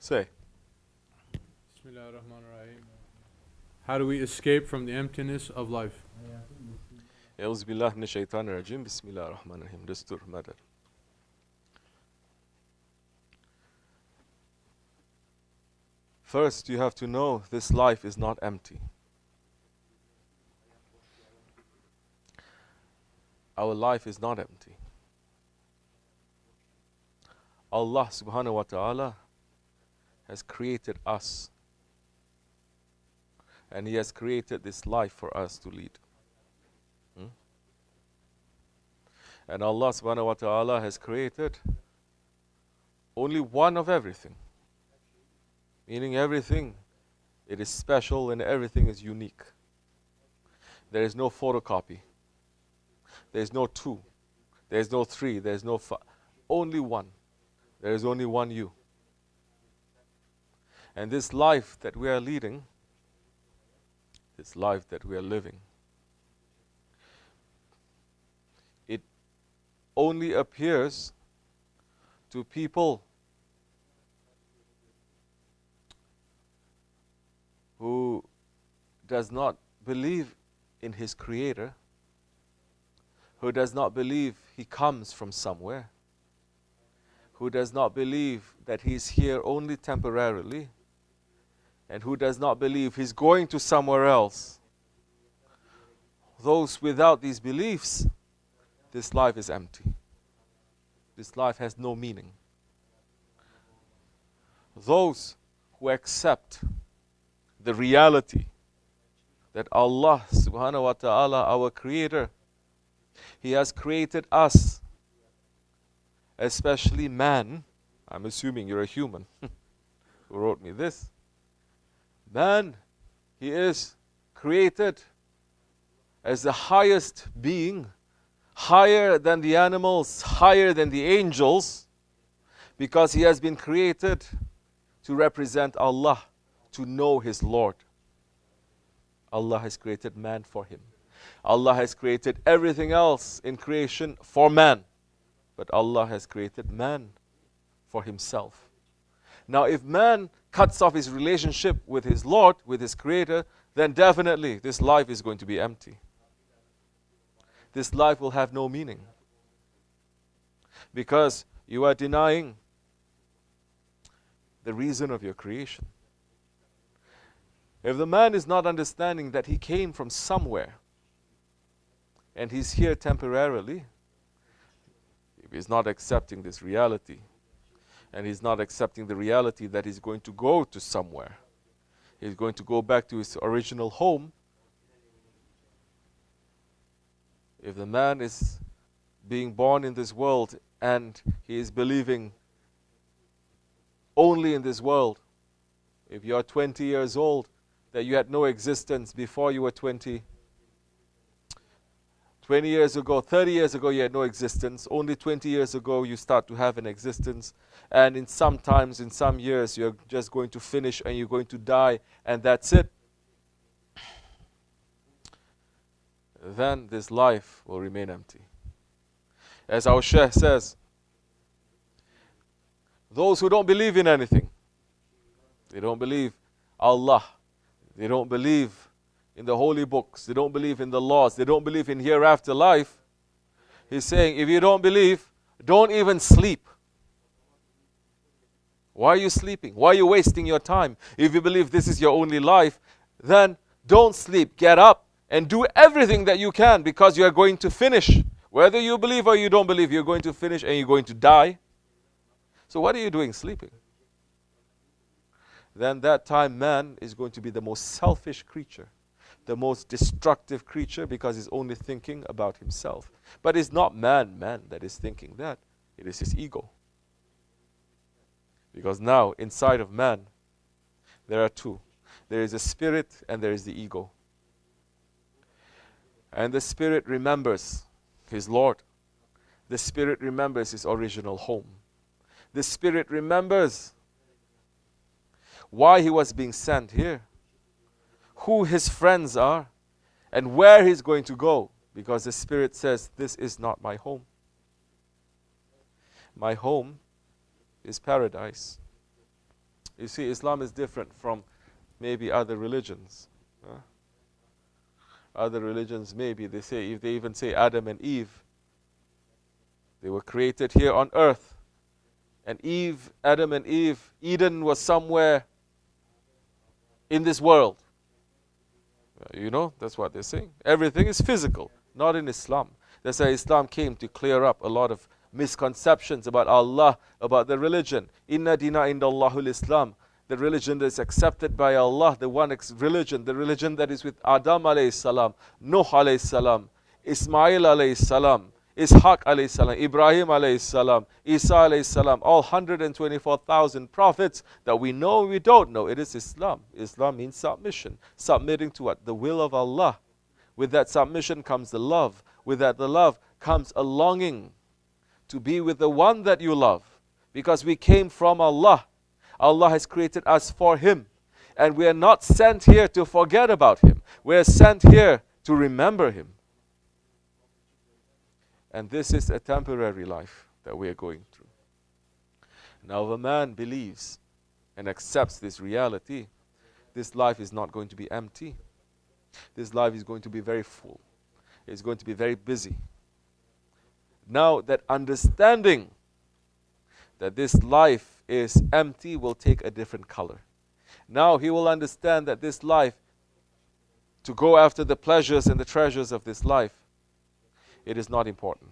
Say. Bismillahirrahmanirrahim. How do we escape from the emptiness of life? Eûzu billahi mineşşeytanirracim. Bismillahirrahmanirrahim. Destur madad. First, you have to know this life is not empty. Our life is not empty. Allah subhanahu wa ta'ala has created us. And He has created this life for us to lead. And Allah subhanahu wa ta'ala has created only one of everything. Meaning everything, it is special and everything is unique. There is no photocopy. There is no two. There is no three. There is no five. Only one. There is only one you. And this life that we are leading, this life that we are living, it only appears to people who does not believe in his Creator, who does not believe he comes from somewhere, who does not believe that he's here only temporarily, and who does not believe he's going to somewhere else. Those without these beliefs, this life is empty. This life has no meaning. Those who accept the reality that Allah subhanahu wa ta'ala, our Creator, He has created us, especially man. I'm assuming you're a human who wrote me this. Man, he is created as the highest being, higher than the animals, higher than the angels, because he has been created to represent Allah, to know his Lord. Allah has created man for him. Allah has created everything else in creation for man. But Allah has created man for himself. Now if man cuts off his relationship with his Lord, with his Creator, then definitely this life is going to be empty. This life will have no meaning. Because you are denying the reason of your creation. If the man is not understanding that he came from somewhere and he's here temporarily, if he's not accepting this reality, and he's not accepting the reality that he's going to go to somewhere, he's going to go back to his original home. If the man is being born in this world and he is believing only in this world, if you are 20 years old, that you had no existence before you were 20 years ago, 30 years ago, you had no existence. Only 20 years ago, you start to have an existence. And in some years, you're just going to finish and you're going to die, and that's it. Then this life will remain empty. As our Shaykh says, those who don't believe in anything, they don't believe Allah, they don't believe in the holy books, they don't believe in the laws, they don't believe in hereafter life. He's saying, if you don't believe, don't even sleep. Why are you sleeping? Why are you wasting your time? If you believe this is your only life, then don't sleep. Get up and do everything that you can, because you are going to finish. Whether you believe or you don't believe, you're going to finish and you're going to die. So what are you doing sleeping? Then that time man is going to be the most selfish creature, the most destructive creature, because he's only thinking about himself. But it's not man that is thinking that. It is his ego. Because now, inside of man, there are two. There is a spirit and there is the ego. And the spirit remembers his Lord. The spirit remembers his original home. The spirit remembers why he was being sent here, who his friends are, and where he's going to go. Because the spirit says, this is not my home. My home is paradise. You see, Islam is different from maybe other religions. Other religions, maybe they say, if they even say Adam and Eve, they were created here on earth. And Adam and Eve, Eden was somewhere in this world. You know, that's what they're saying. Everything is physical, not in Islam. That's why Islam came to clear up a lot of misconceptions about Allah, about the religion. Inna dina indallahul Islam. The religion that is accepted by Allah, the one religion, the religion that is with Adam alayhi salam, Nuh alayhi salam, Ismail alayhi salam, Ishaq alayhi salam, Ibrahim alayhi salam, Isa alayhi salam, all 124,000 prophets that we know and we don't know. It is Islam. Islam means submission. Submitting to what? The will of Allah. With that submission comes the love. With that the love comes a longing to be with the one that you love. Because we came from Allah. Allah has created us for Him. And we are not sent here to forget about Him. We are sent here to remember Him. And this is a temporary life that we are going through. Now, if a man believes and accepts this reality, this life is not going to be empty. This life is going to be very full. It's going to be very busy. Now, that understanding that this life is empty will take a different color. Now he will understand that this life, to go after the pleasures and the treasures of this life, it is not important.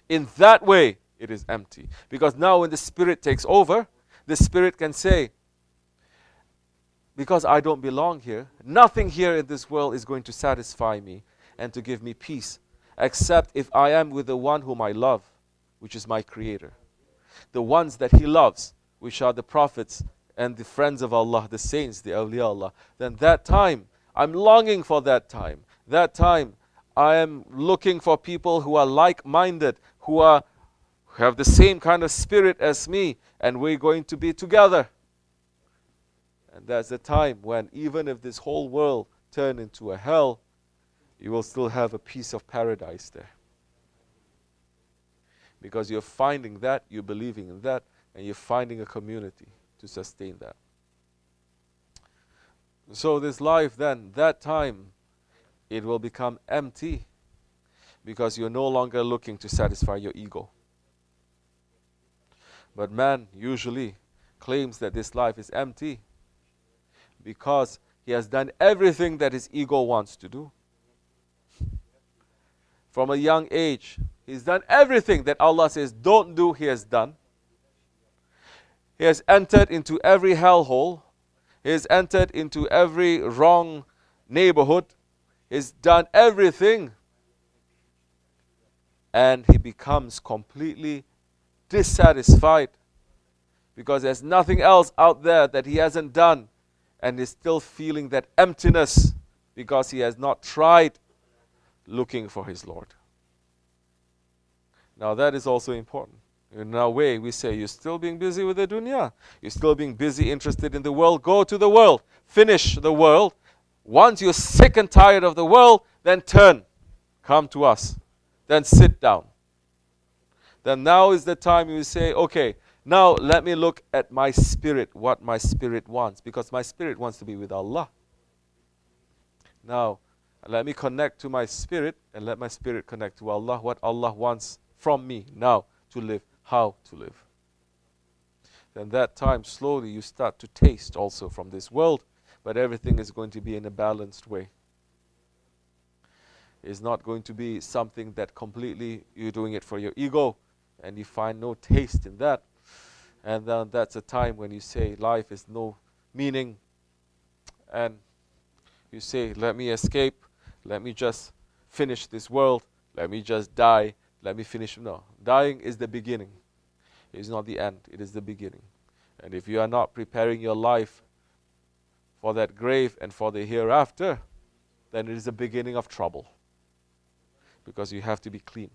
In that way, it is empty. Because now when the Spirit takes over, the Spirit can say, because I don't belong here, nothing here in this world is going to satisfy me and to give me peace, except if I am with the one whom I love, which is my Creator. The ones that He loves, which are the prophets and the friends of Allah, the saints, the awliya Allah. Then that time, I'm longing for that time. That time, I am looking for people who are like-minded, who have the same kind of spirit as me, and we're going to be together. And that's the time when even if this whole world turned into a hell, you will still have a piece of paradise there. Because you're finding that, you're believing in that, and you're finding a community to sustain that. So this life then, that time, it will become empty because you're no longer looking to satisfy your ego. But man usually claims that this life is empty because he has done everything that his ego wants to do. From a young age, he's done everything that Allah says don't do, he has done. He has entered into every hellhole. He has entered into every wrong neighborhood. He's done everything. And he becomes completely dissatisfied because there's nothing else out there that he hasn't done. And he's still feeling that emptiness because he has not tried looking for his Lord. Now that is also important. In a way, we say, you're still being busy with the dunya. You're still being busy, interested in the world. Go to the world. Finish the world. Once you're sick and tired of the world, then turn. Come to us. Then sit down. Then now is the time you say, okay, now let me look at my spirit, what my spirit wants. Because my spirit wants to be with Allah. Now, let me connect to my spirit and let my spirit connect to Allah. What Allah wants from me now to live, how to live. Then that time, slowly you start to taste also from this world, but everything is going to be in a balanced way. It's not going to be something that completely you're doing it for your ego and you find no taste in that. And then that's a time when you say life is no meaning and you say, let me escape, let me just finish this world, let me just die, let me finish. No, dying is the beginning. It is not the end, it is the beginning. And if you are not preparing your life for that grave and for the hereafter, then it is the beginning of trouble. Because you have to be clean.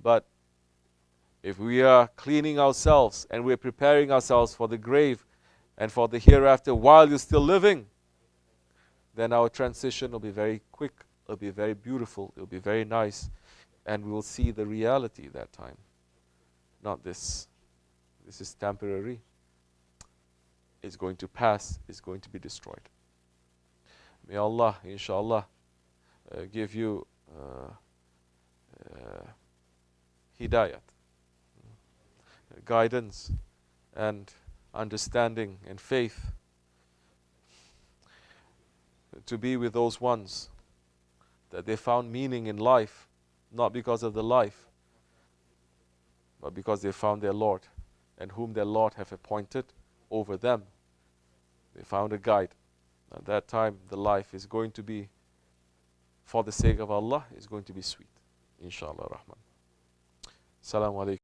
But if we are cleaning ourselves and we're preparing ourselves for the grave and for the hereafter while you're still living, then our transition will be very quick, it'll be very beautiful, it'll be very nice, and we will see the reality that time. Not this. This is temporary. is going to pass, is going to be destroyed. May Allah, inshallah, give you hidayat, guidance and understanding and faith to be with those ones that they found meaning in life, not because of the life, but because they found their Lord, and whom their Lord have appointed over them. They found a guide. At that time, the life is going to be, for the sake of Allah, is going to be sweet. Inshallah Rahman. Assalamu alaikum.